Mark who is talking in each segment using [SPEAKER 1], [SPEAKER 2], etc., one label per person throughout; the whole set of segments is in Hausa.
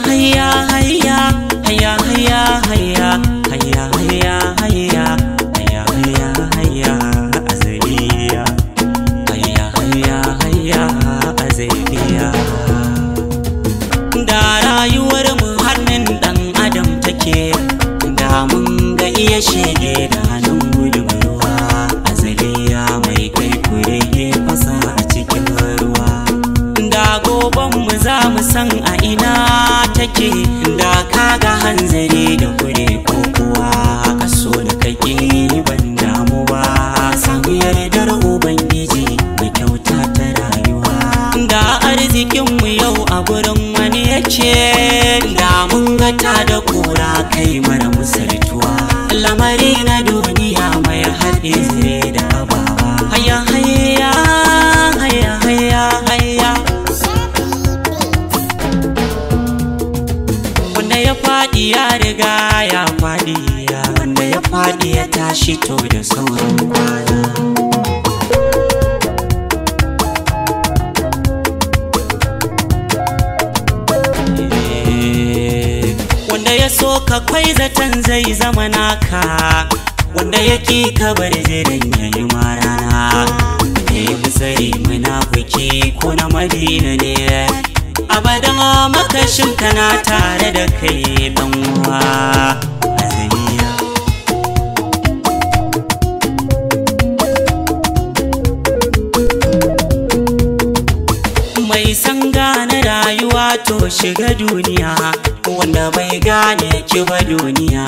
[SPEAKER 1] hayya hayya hayya hayya hayya hayya hayya hayya hayya hayya hayya hayya azaliya hayya hayya hayya azaliya. Da rayuwar mu hannun dan adam take, da mun ga iya shege da hannun gudun ruwa. Azaliya mai kai kurege fasa a cikin ruwa. Da goban mu za mu san a ina take, da kaga hanzari da kure ko kuwa kaso da kake ban damu ba. Samu yardar ubangiji mai kyauta ta rayuwa. Da arzikin mu yau a gurin wani yake, da mun ga ta da kura kai mara misaltuwa. Lamari na duniya mai haɗe zire da abawa. Hayya hayya hayya hayya hayya. Wanda ya faɗi ya riga ya faɗi, wanda ya faɗi ya tashi to da sauran kwana. Wanda ya so ka kwai zaton zai zama naka, wanda ya ki ka bar jiran ya yi marana. Musari munafiki ko na Madina ne, abadan makashin kana tare da kai dan uwa. Azaliya mai san gane rayuwa to shiga duniya, wanda bai gane ki ba duniya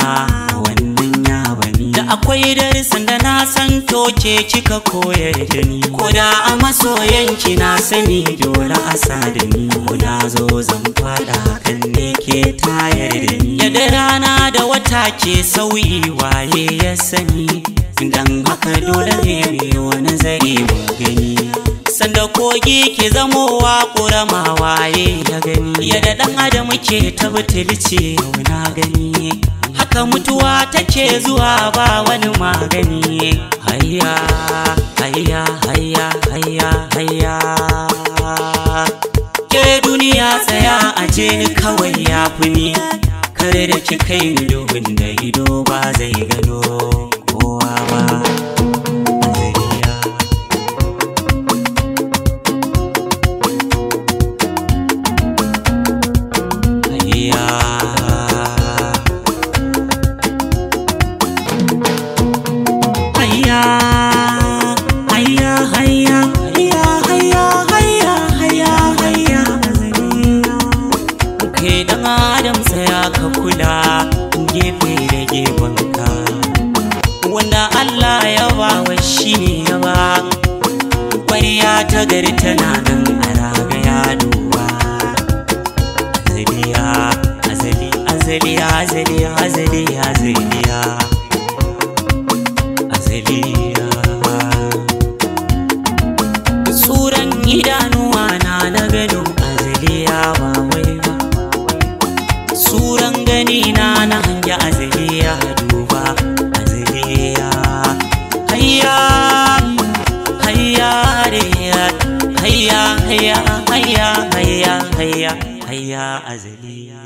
[SPEAKER 1] wannan ya bani. Da akwai darasin da na san toke kika koyar da ni, ko da a masoyanki na sani dole a sa da ni. Ko da zo zan fada kan ne ke tayar da ni, yadda rana da wata ke sauyi waye ya sani. Dan haka dole ne mai nazari mu gani, sanda kogi ke zamowa ƙorama waye ya gani. Yadda ɗan adam ke tabbatilce na gani, haka mutuwa take zuwa ba wani magani. Hayya hayya hayya hayya hayya. Ke duniya tsaya aje ni kawai ya fi ni, kare da ki kai ni duhun da ido ba zai gano kowa ba. Ka kula gefe da gefenka, wanda Allah ya bawa shi ne ya ba. Ƙwarya ta gari tana nan a ragaya duba. Azaliya azali azaliya azaliya azaliya azaliya azaliya. Tsuran idanuwa na gado azaliya ba wai ba, suran gani na hange azaliya duba. Azaliya hayya hayya hayya hayya hayya hayya hayya hayya azaliya.